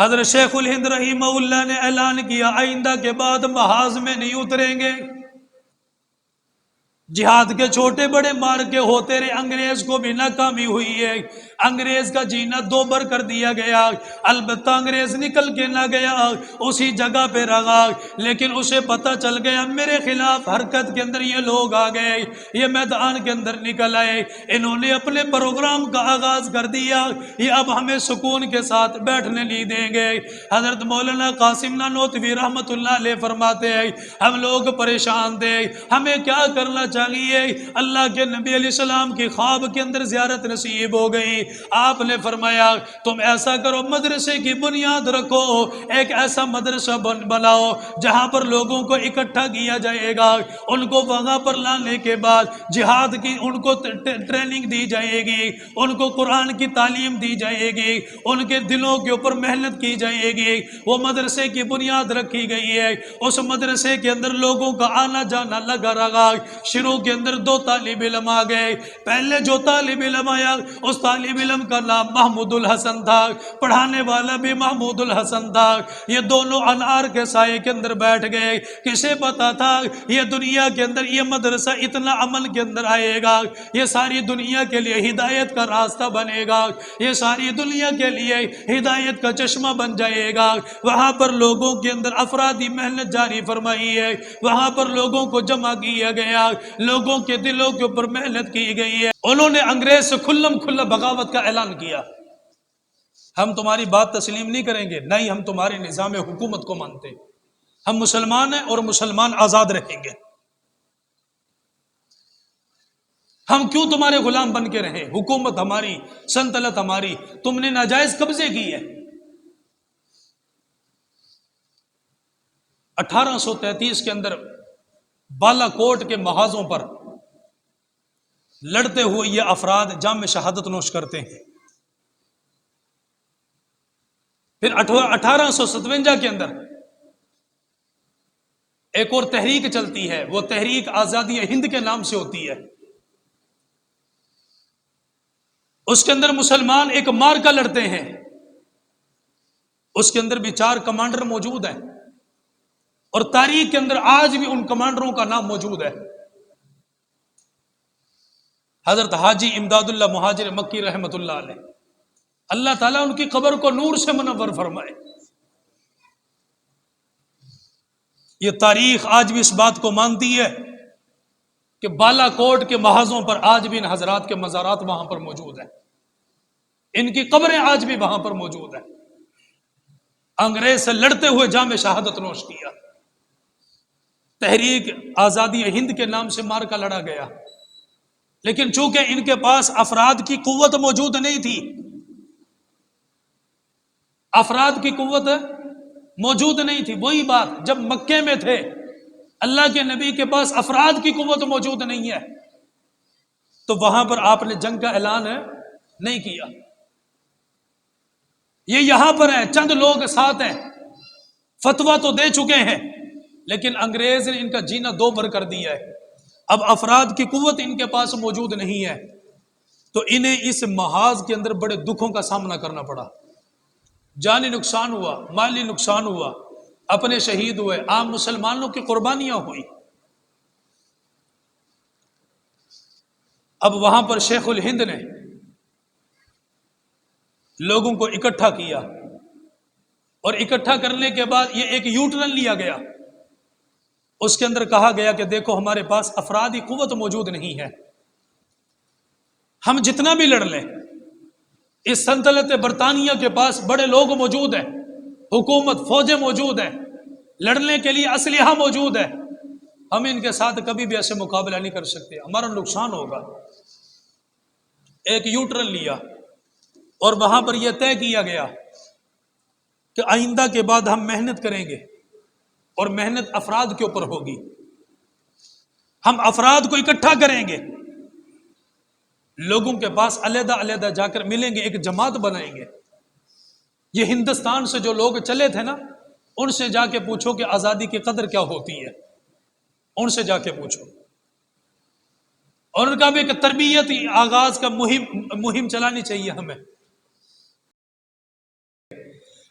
حضرت شیخ الہند رحمہ اللہ نے اعلان کیا آئندہ کے بعد محاذ میں نہیں اتریں گے، جہاد کے چھوٹے بڑے مارکے ہوتے رہے، انگریز کو بھی ناکامی ہوئی ہے، انگریز کا جینا دو بر کر دیا گیا، البتہ انگریز نکل کے نہ گیا، اسی جگہ پہ رہا، لیکن اسے پتہ چل گیا میرے خلاف حرکت کے اندر یہ لوگ آ گئے، یہ میدان کے اندر نکل آئے، انہوں نے اپنے پروگرام کا آغاز کر دیا، یہ اب ہمیں سکون کے ساتھ بیٹھنے نہیں دیں گے۔ حضرت مولانا قاسم نانوتوی رحمت اللہ علیہ فرماتے ہیں ہم لوگ پریشان تھے، ہمیں کیا کرنا چاہیے؟ اللہ کے نبی علیہ السلام کی خواب کے اندر زیارت نصیب ہو گئی، آپ نے فرمایا تم ایسا کرو مدرسے کی بنیاد رکھو، ایک ایسا مدرسہ بناؤ جہاں پر لوگوں کو اکٹھا کیا جائے گا، ان کو وہاں پر لانے کے بعد جہاد کی ان کو ٹریننگ دی جائے گی، ان کو قرآن کی تعلیم دی جائے گی، ان کے دلوں کے اوپر محنت کی جائے گی، وہ مدرسے کی بنیاد رکھی گئی ہے، اس مدرسے کے اندر لوگوں کا آنا جانا لگا رہا، شروع کے اندر 2 طالب علم آ گئے، پہلے جو طالب علم آیا اس طالب علم کا نام محمود الحسن تھا، پڑھانے والا بھی محمود الحسن تھا، یہ دونوں انار کے سائے کے اندر بیٹھ گئے، کسے پتا تھا یہ دنیا کے اندر یہ مدرسہ اتنا عمل کے اندر آئے گا، یہ ساری دنیا کے لیے ہدایت کا راستہ بنے گا، یہ ساری دنیا کے لیے ہدایت کا چشمہ بن جائے گا، وہاں پر لوگوں کے اندر افرادی محنت جاری فرمائی ہے، وہاں پر لوگوں کو جمع کیا گیا، لوگوں کے دلوں کے اوپر محنت کی گئی ہے، انہوں نے انگریز سے کھلم کھلا بغاوت کا اعلان کیا، ہم تمہاری بات تسلیم نہیں کریں گے، نہیں ہم تمہارے نظام حکومت کو مانتے، ہم مسلمان ہیں اور مسلمان آزاد رہیں گے، ہم کیوں تمہارے غلام بن کے رہیں، حکومت ہماری، سلطنت ہماری، تم نے ناجائز قبضے کی ہے۔ 1833 کے اندر بالا کوٹ کے محاذوں پر لڑتے ہوئے یہ افراد جام شہادت نوش کرتے ہیں، پھر 1857 کے اندر ایک اور تحریک چلتی ہے، وہ تحریک آزادی ہند کے نام سے ہوتی ہے، اس کے اندر مسلمان ایک مارکا لڑتے ہیں، اس کے اندر بھی 4 کمانڈر موجود ہیں، اور تاریخ کے اندر آج بھی ان کمانڈروں کا نام موجود ہے، حضرت حاجی امداد اللہ مہاجر مکی رحمت اللہ علیہ، اللہ تعالیٰ ان کی قبر کو نور سے منور فرمائے۔ یہ تاریخ آج بھی اس بات کو مانتی ہے کہ بالا کوٹ کے محاذوں پر آج بھی ان حضرات کے مزارات وہاں پر موجود ہیں، ان کی قبریں آج بھی وہاں پر موجود ہیں، انگریز سے لڑتے ہوئے جام شہادت نوش کیا، تحریک آزادی ہند کے نام سے مارکا لڑا گیا، لیکن چونکہ ان کے پاس افراد کی قوت موجود نہیں تھی، افراد کی قوت موجود نہیں تھی، وہی بات جب مکے میں تھے اللہ کے نبی کے پاس افراد کی قوت موجود نہیں ہے تو وہاں پر آپ نے جنگ کا اعلان نہیں کیا، یہ یہاں پر ہے چند لوگ ساتھ ہیں، فتویٰ تو دے چکے ہیں، لیکن انگریز نے ان کا جینا 2 بر کر دیا ہے، اب افراد کی قوت ان کے پاس موجود نہیں ہے، تو انہیں اس محاذ کے اندر بڑے دکھوں کا سامنا کرنا پڑا، جانی نقصان ہوا، مالی نقصان ہوا، اپنے شہید ہوئے، عام مسلمانوں کی قربانیاں ہوئی۔ اب وہاں پر شیخ الہند نے لوگوں کو اکٹھا کیا، اور اکٹھا کرنے کے بعد یہ ایک یو ٹرن لیا گیا، اس کے اندر کہا گیا کہ دیکھو ہمارے پاس افرادی قوت موجود نہیں ہے، ہم جتنا بھی لڑ لیں، اس سلطنت برطانیہ کے پاس بڑے لوگ موجود ہیں، حکومت فوجیں موجود ہیں، لڑنے کے لیے اسلحہ موجود ہے، ہم ان کے ساتھ کبھی بھی ایسے مقابلہ نہیں کر سکتے، ہمارا نقصان ہوگا۔ ایک یو ٹرن لیا اور وہاں پر یہ طے کیا گیا کہ آئندہ کے بعد ہم محنت کریں گے، اور محنت افراد کے اوپر ہوگی، ہم افراد کو اکٹھا کریں گے، لوگوں کے پاس علیحدہ علیحدہ جا کر ملیں گے، ایک جماعت بنائیں گے، یہ ہندوستان سے جو لوگ چلے تھے نا ان سے جا کے پوچھو کہ آزادی کی قدر کیا ہوتی ہے، ان سے جا کے پوچھو، اور ان کا بھی ایک تربیت آغاز کا مہم چلانی چاہیے ہمیں۔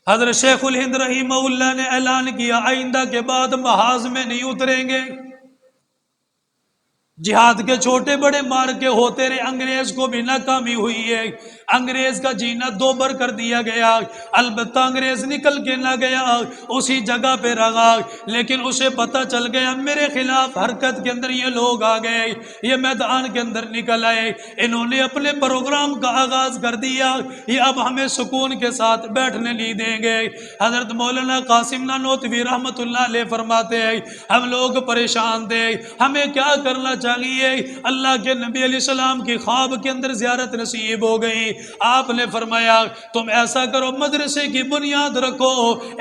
حضرت شیخ الہند رحمہ اللہ نے اعلان کیا آئندہ کے بعد محاذ میں نہیں اتریں گے. جہاد کے چھوٹے بڑے مارکے ہوتے رہے، انگریز کو بھی ناکامی ہوئی ہے، انگریز کا جینا دو بر کر دیا گیا، البتہ انگریز نکل کے نہ گیا، اسی جگہ پہ رہا، لیکن اسے پتہ چل گیا میرے خلاف حرکت کے اندر یہ لوگ آ گئے، یہ میدان کے اندر نکل آئے، انہوں نے اپنے پروگرام کا آغاز کر دیا، یہ اب ہمیں سکون کے ساتھ بیٹھنے نہیں دیں گے. حضرت مولانا قاسم نانوتوی رحمت اللہ علیہ فرماتے ہیں ہم لوگ پریشان تھے، ہمیں کیا کرنا چاہیے. اللہ کے نبی علیہ السلام کی خواب کے اندر زیارت نصیب ہو گئی، آپ نے فرمایا تم ایسا کرو مدرسے کی بنیاد رکھو،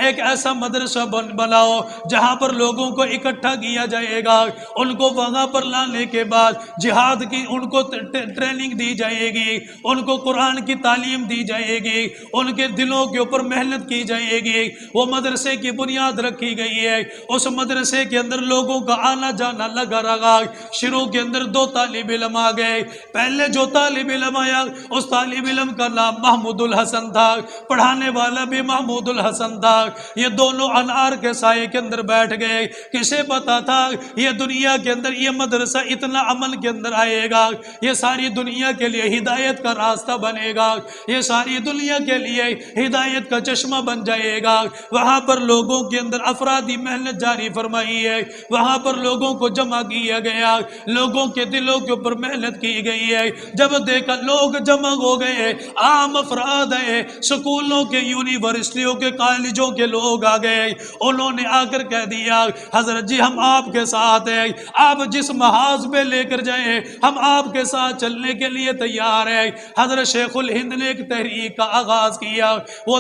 ایک ایسا مدرسہ بناؤ جہاں پر لوگوں کو اکٹھا کیا جائے گا، ان کو وہاں پر لانے کے بعد جہاد کی ان کو ٹریننگ دی جائے گی، ان کو قرآن کی تعلیم دی جائے گی، ان کے دلوں کے اوپر محنت کی جائے گی. وہ مدرسے کی بنیاد رکھی گئی ہے، اس مدرسے کے اندر لوگوں کا آنا جانا لگا رہا. شروع کے اندر 2 طالب علم آ گئے، پہلے جو طالب علم آیا اس طالب علم کا نام محمود الحسن تھا، پڑھانے والا بھی محمود الحسن تھا. یہ دونوں انار کے سائے کے اندر بیٹھ گئے. کسے پتا تھا یہ دنیا کے اندر یہ مدرسہ اتنا عمل کے اندر آئے گا، یہ ساری دنیا کے لیے ہدایت کا راستہ بنے گا، یہ ساری دنیا کے لیے ہدایت کا چشمہ بن جائے گا. وہاں پر لوگوں کے اندر افرادی محنت جاری فرمائی ہے، وہاں پر لوگوں کو جمع کیا گیا، لوگوں کے دلوں کے اوپر محنت کی گئی ہے. جب دیکھا لوگ جمع ہو گئے، عام افراد ہیں، سکولوں کے یونیورسٹیوں کے کالجوں کے لوگ آ گئے، انہوں نے آ کر کہہ دیا حضرت جی ہم آپ کے ساتھ ہیں، آپ جس محاذ پہ لے کر جائیں ہم آپ کے ساتھ چلنے کے لیے تیار ہیں. حضرت شیخ الہند نے ایک تحریک کا آغاز کیا، وہ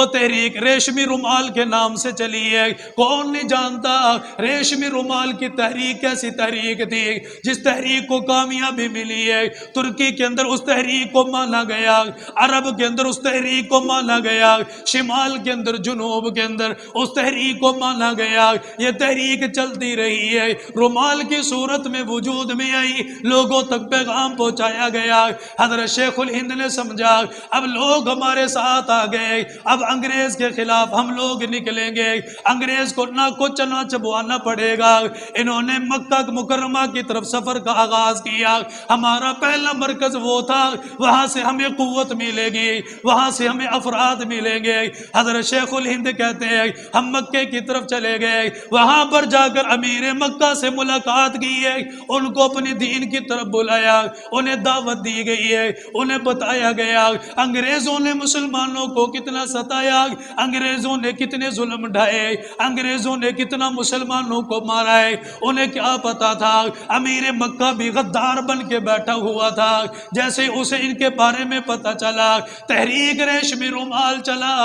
تحریک ریشمی رومال کے نام سے چلی ہے. کون نہیں جانتا ریشمی رومال کی تحریک کیسی تحریک تھی، جس تحریک کو کامیابی ملی ہے. ترکی کے اندر اس تحریک کو مانا گیا، عرب کے اندر اس تحریک کو مانا گیا، شمال کے اندر جنوب کے اندر اس تحریک کو مانا گیا. یہ تحریک چلتی رہی ہے، رومال کی صورت میں وجود میں آئی، لوگوں تک پیغام پہنچایا گیا. حضرت شیخ الہند نے سمجھا اب لوگ ہمارے ساتھ آ گئے، اب انگریز کے خلاف ہم لوگ نکلیں گے، انگریز کو نہ کو چنا چبوانا پڑے گا. انہوں نے مکہ مکرمہ کی طرف سفر کا آغاز کیا. ہمارا پہلا مرکز وہ تھا، وہاں سے ہمیں قوت ملے گی، وہاں سے ہمیں افراد ملیں گے. حضرت شیخ الہند کہتے ہیں ہم مکے کی طرف چلے گئے، وہاں پر جا کر امیر مکہ سے ملاقات کی ہے، ان کو اپنی دین کی طرف بلایا، انہیں دعوت دی گئی ہے، انہیں بتایا گیا انگریزوں نے مسلمانوں کو کتنا ستایا، انگریزوں نے کتنے ظلم ڈھائے، انگریزوں نے کتنا مسلمانوں کو مارا ہے. انہیں کیا پتا تھا امیر مکہ بھی غدار بن کے بیٹھا ہوا تھا. جیسے اسے ان کے بارے میں پتا چلا، تحریک ریشمی رومال چلا،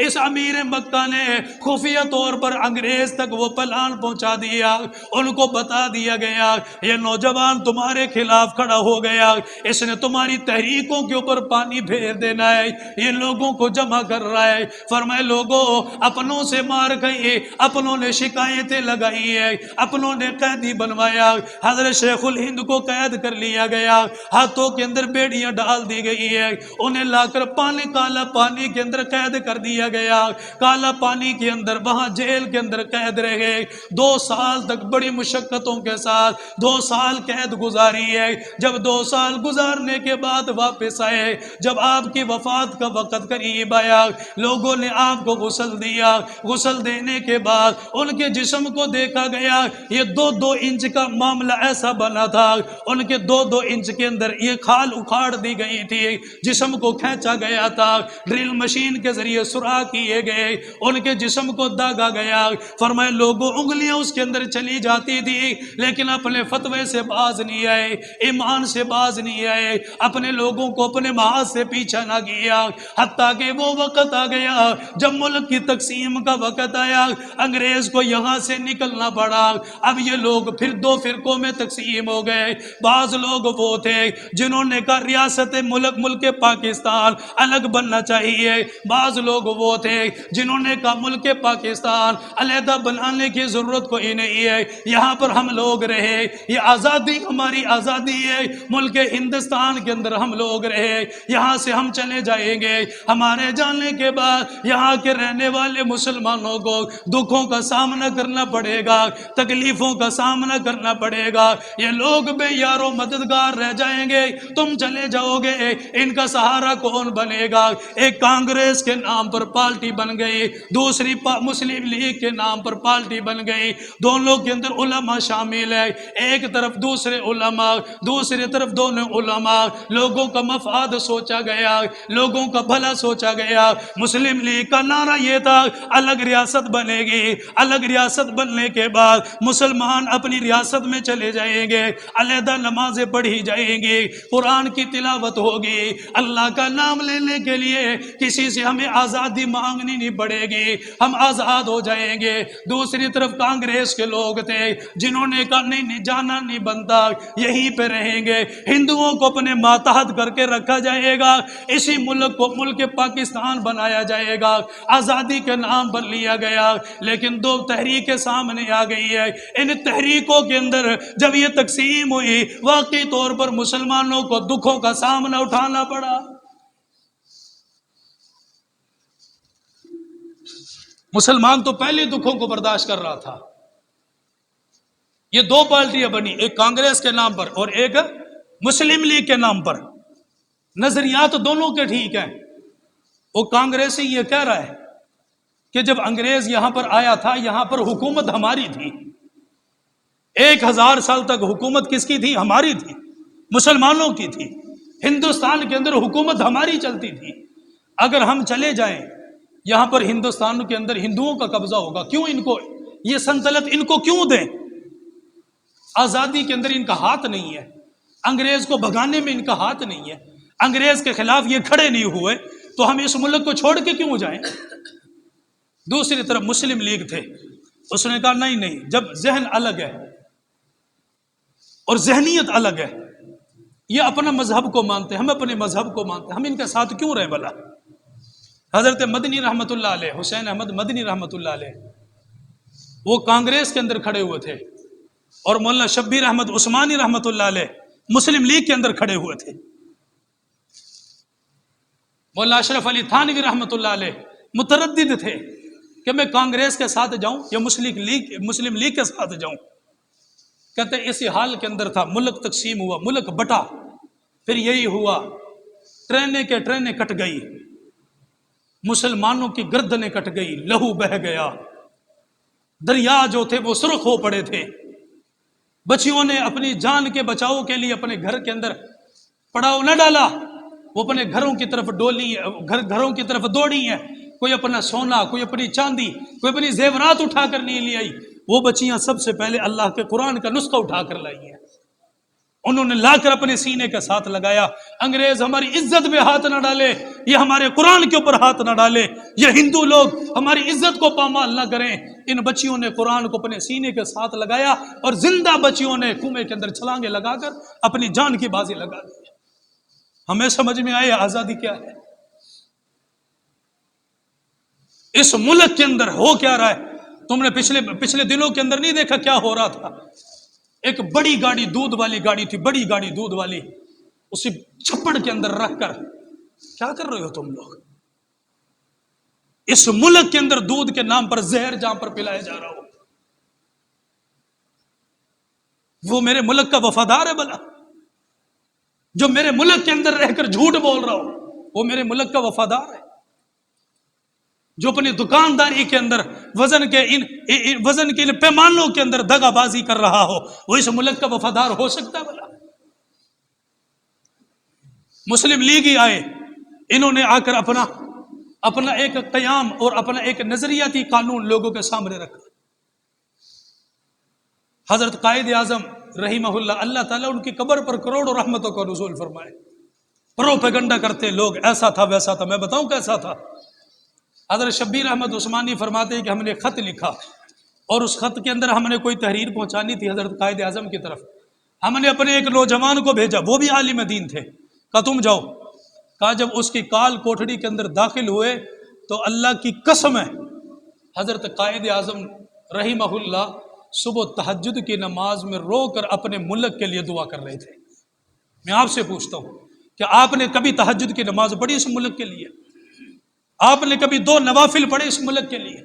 اس امیر مکہ نے خفیہ طور پر انگریز تک وہ پلان پہنچا دیا. ان کو بتا دیا گیا یہ نوجوان تمہارے خلاف کھڑا ہو گیا، اس نے تمہاری تحریکوں کے اوپر پانی پھیر دینا ہے، یہ لوگوں کو جمع کر رہا ہے. فرمائے لوگوں اپنوں سے مار گئے، اپنوں نے شکایتیں لگائی ہے، اپنوں نے قیدی بنوایا. حضرت شیخ الہند کو قید کر لیا گیا، ہاتھوں کے اندر بیڑیاں ڈال دی گئی ہے، انہیں لا کر کالا پانی کے اندر قید کر دیا گیا. کالا پانی کے اندر وہاں جیل کے اندر قید رہ گئے. 2 سال تک بڑی مشقتوں کے ساتھ 2 سال قید گزاری ہے. جب 2 سال گزارنے کے بعد واپس آئے، جب آپ کی وفات کا وقت قریب آیا، لوگوں نے آپ کو غسل دیا. غسل دینے کے بعد ان کے جسم کو دیکھا گیا، یہ 2-2 انچ کا معاملہ ایسا بنا تھا، ان کے 2-2 انچ کے اندر یہ کھال اکھاڑ دی گئی تھی، جسم کو کھینچا گیا تھا، ڈرل مشین کے ذریعے سوراخ کیے گئے، ان کے جسم کو داغا گیا. فرمائے لوگوں انگلیاں اس کے اندر چلی جاتی تھی، لیکن اپنے فتوے سے باز نہیں آئے، ایمان سے باز نہیں آئے، اپنے لوگوں کو اپنے محاذ سے پیچھا نہ کیا. حتیٰ کہ وہ وقت آ گیا جب ملک کی تقسیم کا وقت آیا، انگریز کو یہاں سے نکلنا پڑا. اب یہ لوگ پھر 2 فرقوں میں تقسیم ہو گئے. بعض لوگ وہ تھے جنہوں نے کہا ریاست ملک پاکستان الگ بننا چاہیے۔ بعض لوگ وہ تھے جنہوں نے کہا ملک پاکستان علیحدہ بنانے کی ضرورت کوئی نہیں ہے، یہاں پر ہم لوگ رہے، یہ آزادی ہماری آزادی ہے، ملک ہندوستان کے اندر ہم لوگ رہے، یہاں سے ہم چلے جائیں گے، ہمارے جانے کے بعد یہاں کے رہنے والے مسلمانوں کو دکھوں کا سامنا کرنا پڑے گا، تکلیفوں کا سامنا کرنا پڑے گا، یہ لوگ بے یار و مددگار رہ جائیں گے، تم چلے جاؤ گے، ان کا سہارا کون بنے گا؟ ایک کانگریس کے نام پر پارٹی بن گئی، دوسری مسلم لیگ کے نام پر پارٹی بن گئی، دونوں کے اندر علماء شامل ہے، ایک طرف دوسرے علماء، دوسری طرف دونوں علماء، لوگوں کا مفاد سوچا گیا، لوگوں کا بھلا سوچا گیا۔ مسلم لیگ کا نعرہ یہ تھا الگ ریاست بنے گی، الگ ریاست بننے کے بعد مسلمان اپنی ریاست میں چلے جائیں گے، علیحدہ نمازیں پڑھی جائیں گی، قرآن کی تلاوت ہوگی، اللہ کا نام لینے کے لیے کسی سے ہمیں آزادی مانگنی نہیں پڑے گی، ہم آزاد ہو جائیں گے۔ دوسری طرف کانگریس کے لوگ تھے جنہوں نے کہا نہیں جانا نہیں بنتا، یہیں پہ رہیں گے، ہندوؤں کو اپنے ماتحت کر کے رکھا جائے گا، اسی ملک کو ملک پاکستان بنایا جائے گا، آزادی کے نام پر لیا گیا۔ لیکن دو تحریکیں سامنے آ گئی ہے، ان تحریکوں کے اندر جب یہ تقسیم ہوئی واقعی طور پر مسلمانوں کو دکھوں کا سامنا اٹھانا پڑا۔ مسلمان تو پہلے دکھوں کو برداشت کر رہا تھا۔ یہ دو پارٹیاں بنی، ایک کانگریس کے نام پر اور ایک مسلم لیگ کے نام پر، نظریات دونوں کے ٹھیک ہیں۔ وہ کانگریسی یہ کہہ رہا ہے کہ جب انگریز یہاں پر آیا تھا یہاں پر حکومت ہماری تھی، 1000 سال تک حکومت کس کی تھی؟ ہماری تھی، مسلمانوں کی تھی، ہندوستان کے اندر حکومت ہماری چلتی تھی، اگر ہم چلے جائیں یہاں پر ہندوستان کے اندر ہندوؤں کا قبضہ ہوگا، کیوں ان کو یہ سلطنت ان کو کیوں دیں؟ آزادی کے اندر ان کا ہاتھ نہیں ہے، انگریز کو بھگانے میں ان کا ہاتھ نہیں ہے، انگریز کے خلاف یہ کھڑے نہیں ہوئے تو ہم اس ملک کو چھوڑ کے کیوں جائیں؟ دوسری طرف مسلم لیگ تھے، اس نے کہا نہیں، جب ذہن الگ ہے اور ذہنیت الگ ہے، یہ اپنا مذہب کو مانتے ہیں، ہم اپنے مذہب کو مانتے ہیں، ہم ان کے ساتھ کیوں رہیں بھلا؟ حضرت مدنی رحمت اللہ علیہ، حسین احمد مدنی رحمت اللہ علیہ، وہ کانگریس کے اندر کھڑے ہوئے تھے، اور مولانا شبیر احمد عثمانی رحمت اللہ علیہ مسلم لیگ کے اندر کھڑے ہوئے تھے، مولانا اشرف علی تھانوی رحمت اللہ علیہ متردد تھے کہ میں کانگریس کے ساتھ جاؤں یا مسلم لیگ کے ساتھ جاؤں۔ کہتے ہیں اسی حال کے اندر تھا، ملک تقسیم ہوا، ملک بٹا، پھر یہی ہوا، ٹرینیں کٹ گئی، مسلمانوں کی گردنیں کٹ گئی، لہو بہہ گیا، دریا جو تھے وہ سرخ ہو پڑے تھے، بچیوں نے اپنی جان کے بچاؤ کے لیے اپنے گھر کے اندر پڑاؤ نہ ڈالا، وہ اپنے گھروں کی طرف گھروں کی طرف دوڑی ہیں، کوئی اپنا سونا، کوئی اپنی چاندی، کوئی اپنی زیورات اٹھا کر نہیں لے آئی، وہ بچیاں سب سے پہلے اللہ کے قرآن کا نسخہ اٹھا کر لائی ہیں، انہوں نے لا کر اپنے سینے کے ساتھ لگایا، انگریز ہماری عزت پہ ہاتھ نہ ڈالے، یہ ہمارے قرآن کے اوپر ہاتھ نہ ڈالے، یہ ہندو لوگ ہماری عزت کو پامال نہ کریں۔ ان بچیوں نے قرآن کو اپنے سینے کے ساتھ لگایا اور زندہ بچیوں نے کنویں کے اندر چھلانگیں لگا کر اپنی جان کی بازی لگا دی۔ ہمیں سمجھ میں آئے آزادی کیا ہے، اس ملک کے اندر ہو کیا رہا ہے؟ تم نے پچھلے دنوں کے اندر نہیں دیکھا کیا ہو رہا تھا؟ ایک بڑی گاڑی، دودھ والی گاڑی تھی، بڑی گاڑی دودھ والی، اسی چھپڑ کے اندر رکھ کر کیا کر رہے ہو تم لوگ؟ اس ملک کے اندر دودھ کے نام پر زہر جہاں پر پلایا جا رہا ہو، وہ میرے ملک کا وفادار ہے بھلا؟ جو میرے ملک کے اندر رہ کر جھوٹ بول رہا ہو وہ میرے ملک کا وفادار ہے؟ جو اپنی دکانداری کے اندر وزن کے ان پیمانوں کے اندر دغا بازی کر رہا ہو وہ اس ملک کا وفادار ہو سکتا ہے بھلا؟ مسلم لیگ ہی آئے، انہوں نے آ کر اپنا ایک قیام اور اپنا ایک نظریاتی قانون لوگوں کے سامنے رکھا۔ حضرت قائد اعظم رحمہ اللہ، اللہ تعالیٰ ان کی قبر پر کروڑوں رحمتوں کا نزول فرمائے، پروپیگنڈا کرتے لوگ، ایسا تھا ویسا تھا، میں بتاؤں کیسا تھا؟ حضرت شبیر احمد عثمانی فرماتے ہیں کہ ہم نے خط لکھا اور اس خط کے اندر ہم نے کوئی تحریر پہنچانی تھی حضرت قائد اعظم کی طرف، ہم نے اپنے ایک نوجوان کو بھیجا، وہ بھی عالم دین تھے، کہا تم جاؤ کہا جب اس کی کال کوٹڑی کے اندر داخل ہوئے تو اللہ کی قسم ہے حضرت قائد اعظم رحمہ اللہ صبح تہجد کی نماز میں رو کر اپنے ملک کے لیے دعا کر رہے تھے۔ میں آپ سے پوچھتا ہوں کہ آپ نے کبھی تہجد کی نماز پڑھی اس ملک کے لیے؟ آپ نے کبھی 2 نوافل پڑھے اس ملک کے لیے؟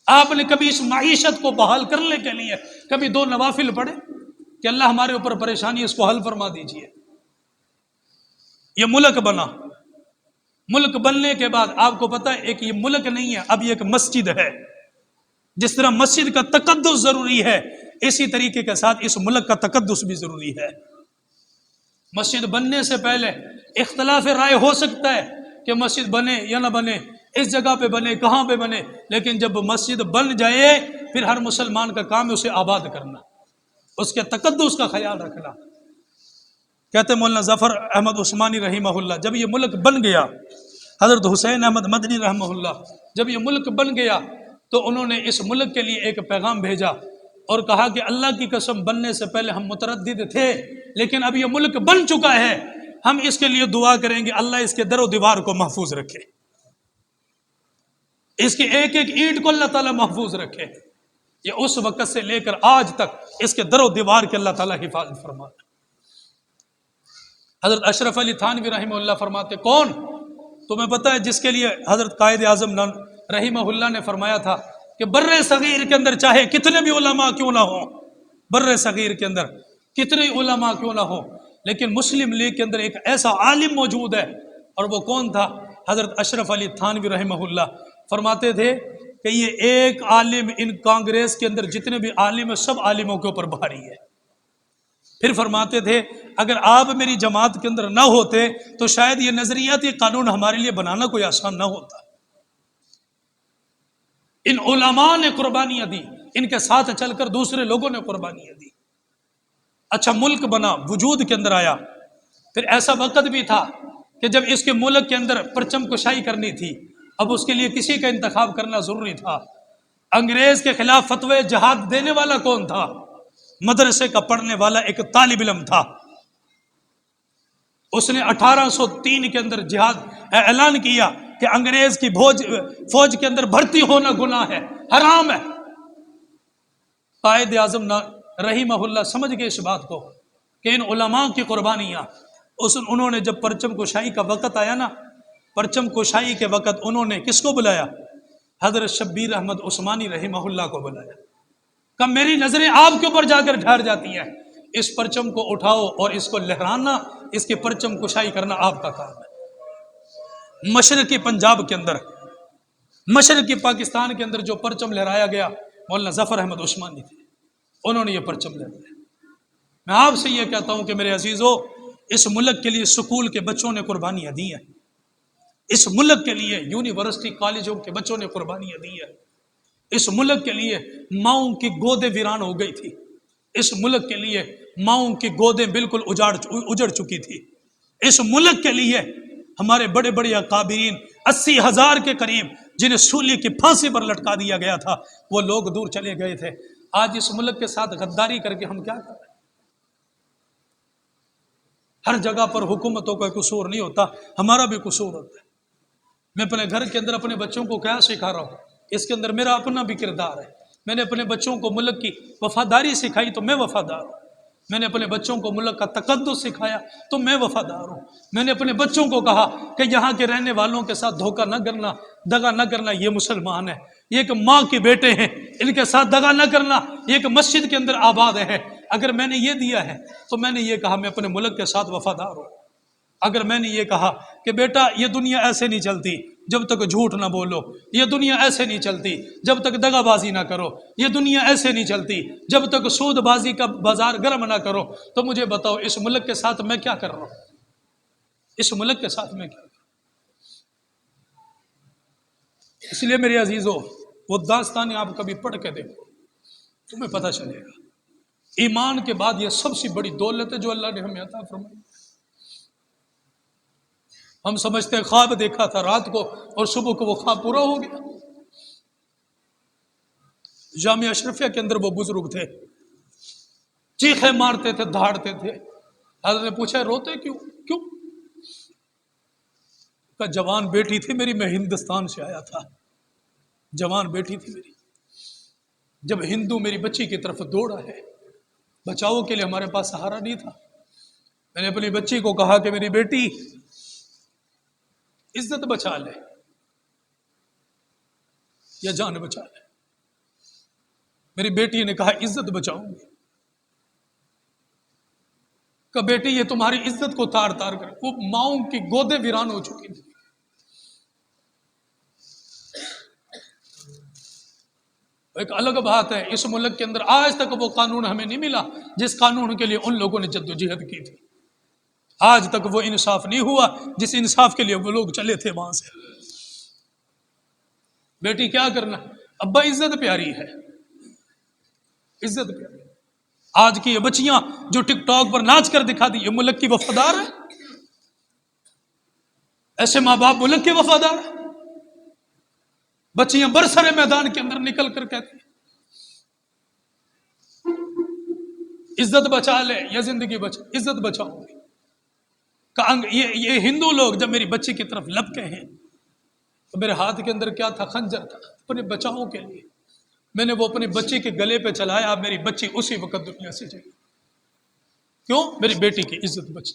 آپ نے کبھی اس معیشت کو بحال کرنے کے لیے کبھی 2 نوافل پڑھے کہ اللہ ہمارے اوپر پریشانی اس کو حل فرما دیجئے؟ یہ ملک بنا، ملک بننے کے بعد آپ کو پتہ ہے ایک یہ ملک نہیں ہے، اب یہ ایک مسجد ہے۔ جس طرح مسجد کا تقدس ضروری ہے اسی طریقے کے ساتھ اس ملک کا تقدس بھی ضروری ہے۔ مسجد بننے سے پہلے اختلاف رائے ہو سکتا ہے کہ مسجد بنے یا نہ بنے، اس جگہ پہ بنے کہاں پہ بنے، لیکن جب مسجد بن جائے پھر ہر مسلمان کا کام ہے اسے آباد کرنا، اس کے تقدس کا خیال رکھنا۔ کہتے مولانا ظفر احمد عثمانی رحمہ اللہ جب یہ ملک بن گیا، حضرت حسین احمد مدنی رحمہ اللہ جب یہ ملک بن گیا تو انہوں نے اس ملک کے لیے ایک پیغام بھیجا اور کہا کہ اللہ کی قسم بننے سے پہلے ہم متردد تھے، لیکن اب یہ ملک بن چکا ہے، ہم اس کے لیے دعا کریں گے اللہ اس کے در و دیوار کو محفوظ رکھے، اس کی ایک ایک اینٹ کو اللہ تعالیٰ محفوظ رکھے۔ یہ اس وقت سے لے کر آج تک اس کے در و دیوار کے اللہ تعالیٰ حفاظت فرماتا۔ حضرت اشرف علی تھانوی رحمہ اللہ فرماتے کون؟ تمہیں پتہ ہے جس کے لیے حضرت قائد اعظم رحمہ اللہ نے فرمایا تھا کہ بر صغیر کے اندر چاہے کتنے بھی علماء کیوں نہ ہوں، بر صغیر کے اندر کتنے علماء کیوں نہ ہوں، لیکن مسلم لیگ کے اندر ایک ایسا عالم موجود ہے، اور وہ کون تھا؟ حضرت اشرف علی تھانوی رحمہ اللہ فرماتے تھے کہ یہ ایک عالم ان کانگریس کے اندر جتنے بھی عالم ہیں سب عالموں کے اوپر بھاری ہے۔ پھر فرماتے تھے اگر آپ میری جماعت کے اندر نہ ہوتے تو شاید یہ نظریاتی قانون ہمارے لیے بنانا کوئی آسان نہ ہوتا۔ ان علماء نے قربانیاں دی، ان کے ساتھ چل کر دوسرے لوگوں نے قربانیاں دی، اچھا ملک بنا، وجود کے اندر آیا۔ پھر ایسا وقت بھی تھا کہ جب اس کے ملک کے اندر پرچم کشائی کرنی تھی، اب اس کے لیے کسی کا انتخاب کرنا ضروری تھا۔ انگریز کے خلاف فتوی جہاد دینے والا کون تھا؟ مدرسے کا پڑھنے والا ایک طالب علم تھا، اس نے 1803 کے اندر جہاد اعلان کیا کہ انگریز کی فوج کے اندر بھرتی ہونا گناہ ہے، حرام ہے۔ قائد اعظم رحمہ اللہ سمجھ گئے اس بات کو کہ ان علماء کی قربانیاں، انہوں نے جب پرچم کشائی کا وقت آیا نا، پرچم کشائی کے وقت انہوں نے کس کو بلایا؟ حضرت شبیر احمد عثمانی رحمہ اللہ کو بلایا، کہ میری نظریں آپ کے اوپر جا کر ٹھہر جاتی ہیں، اس پرچم کو اٹھاؤ اور اس کو لہرانا، اس کے پرچم کشائی کرنا آپ کا کام ہے۔ مشرقی پنجاب کے اندر، مشرقی پاکستان کے اندر جو پرچم لہرایا گیا مولانا ظفر احمد عثمانی تھے، انہوں نے یہ پرچم لہرایا۔ میں آپ سے یہ کہتا ہوں کہ میرے عزیزو، اس ملک کے لیے سکول کے بچوں نے قربانیاں دی ہیں، اس ملک کے لیے یونیورسٹی کالجوں کے بچوں نے قربانیاں دی ہیں، اس ملک کے لیے ماؤں کی گودیں ویران ہو گئی تھی، اس ملک کے لیے ماؤں کی گودیں بالکل اجڑ چکی تھی، اس ملک کے لیے ہمارے بڑے بڑے اکابرین 80,000 کے قریب جنہیں سولی کی پھانسی پر لٹکا دیا گیا تھا، وہ لوگ دور چلے گئے تھے۔ آج اس ملک کے ساتھ غداری کر کے ہم کیا کر رہے ہیں؟ ہر جگہ پر حکومتوں کا قصور نہیں ہوتا، ہمارا بھی قصور ہوتا ہے۔ میں اپنے گھر کے اندر اپنے بچوں کو کیا سکھا رہا ہوں، اس کے اندر میرا اپنا بھی کردار ہے۔ میں نے اپنے بچوں کو ملک کی وفاداری سکھائی تو میں وفادار ہوں، میں نے اپنے بچوں کو ملک کا تقدس سکھایا تو میں وفادار ہوں، میں نے اپنے بچوں کو کہا کہ یہاں کے رہنے والوں کے ساتھ دھوکہ نہ کرنا، دغا نہ کرنا، یہ مسلمان ہے، یہ ایک ماں کے بیٹے ہیں، ان کے ساتھ دغا نہ کرنا، یہ ایک مسجد کے اندر آباد ہے۔ اگر میں نے یہ دیا ہے تو میں نے یہ کہا میں اپنے ملک کے ساتھ وفادار ہوں۔ اگر میں نے یہ کہا کہ بیٹا یہ دنیا ایسے نہیں چلتی جب تک جھوٹ نہ بولو، یہ دنیا ایسے نہیں چلتی جب تک دغا بازی نہ کرو، یہ دنیا ایسے نہیں چلتی جب تک سود بازی کا بازار گرم نہ کرو، تو مجھے بتاؤ اس ملک کے ساتھ میں کیا کر رہا ہوں؟ اس ملک کے ساتھ میں کیا کر رہا ہوں؟ اس لیے میرے عزیزو، وہ داستانیں آپ کبھی پڑھ کے دیکھو، تمہیں پتہ چلے گا۔ ایمان کے بعد یہ سب سے بڑی دولت ہے جو اللہ نے ہمیں عطا فرمائی۔ ہم سمجھتے ہیں خواب دیکھا تھا رات کو اور صبح کو وہ خواب پورا ہو گیا۔ جامعہ اشرفیہ کے اندر وہ بزرگ تھے، چیخیں مارتے تھے، دھاڑتے تھے۔ حضرت نے پوچھا روتے کیوں؟ کا جوان بیٹی تھی میری، میں ہندوستان سے آیا تھا، جوان بیٹی تھی میری، جب ہندو میری بچی کی طرف دوڑا ہے، بچاؤ کے لیے ہمارے پاس سہارا نہیں تھا، میں نے اپنی بچی کو کہا کہ میری بیٹی عزت بچا لے یا جان بچا لے۔ میری بیٹی نے کہا عزت بچاؤں گی۔ کہ بیٹی یہ تمہاری عزت کو تار تار کر، وہ ماؤں کی گودیں ویران ہو چکی تھی۔ ایک الگ بات ہے، اس ملک کے اندر آج تک وہ قانون ہمیں نہیں ملا جس قانون کے لیے ان لوگوں نے جدوجہد کی تھی، آج تک وہ انصاف نہیں ہوا جس انصاف کے لیے وہ لوگ چلے تھے وہاں سے۔ بیٹی کیا کرنا، ابا عزت پیاری ہے، عزت پیاری۔ آج کی یہ بچیاں جو ٹک ٹاک پر ناچ کر دکھا دی، یہ ملک کی وفادار ہے؟ ایسے ماں باپ ملک کے وفادار ہیں؟ بچیاں برسر میدان کے اندر نکل کر کہتی ہیں عزت بچا لے یا زندگی بچا، عزت بچاؤں گی۔ یہ ہندو لوگ جب میری بچی کی طرف لپکے ہیں تو میرے ہاتھ کے اندر کیا تھا، خنجر تھا، اپنے بچاؤں کے لیے میں نے وہ اپنی بچی کے گلے پہ چلایا، میری بچی اسی وقت دنیا سے چلی۔ کیوں؟ میری بیٹی کی عزت بچی۔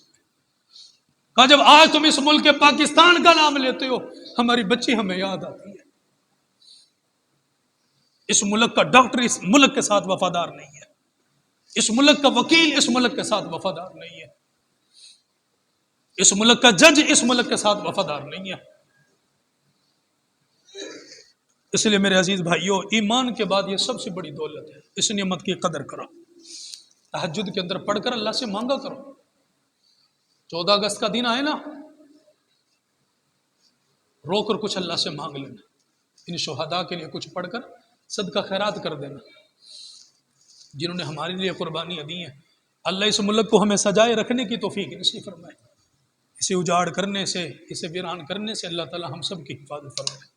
کہا جب آج تم اس ملک پاکستان کا نام لیتے ہو، ہماری بچی ہمیں یاد آتی ہے۔ اس ملک کا ڈاکٹر اس ملک کے ساتھ وفادار نہیں ہے، اس ملک کا وکیل اس ملک کے ساتھ وفادار نہیں ہے، اس ملک کا جج اس ملک کے ساتھ وفادار نہیں ہے۔ اس لیے میرے عزیز بھائیوں، ایمان کے بعد یہ سب سے بڑی دولت ہے، اس نعمت کی قدر کرو، تہجد کے اندر پڑھ کر اللہ سے مانگا کرو۔ 14 اگست کا دن آئے نا، رو کر کچھ اللہ سے مانگ لینا، ان شہداء کے لیے کچھ پڑھ کر صدقہ خیرات کر دینا جنہوں نے ہمارے لیے قربانیاں دی ہیں۔ اللہ اس ملک کو ہمیں سجائے رکھنے کی توفیق نصیب فرمائے، اسے اجاڑ کرنے سے، اسے ویران کرنے سے اللہ تعالی ہم سب کی حفاظت فرمائے۔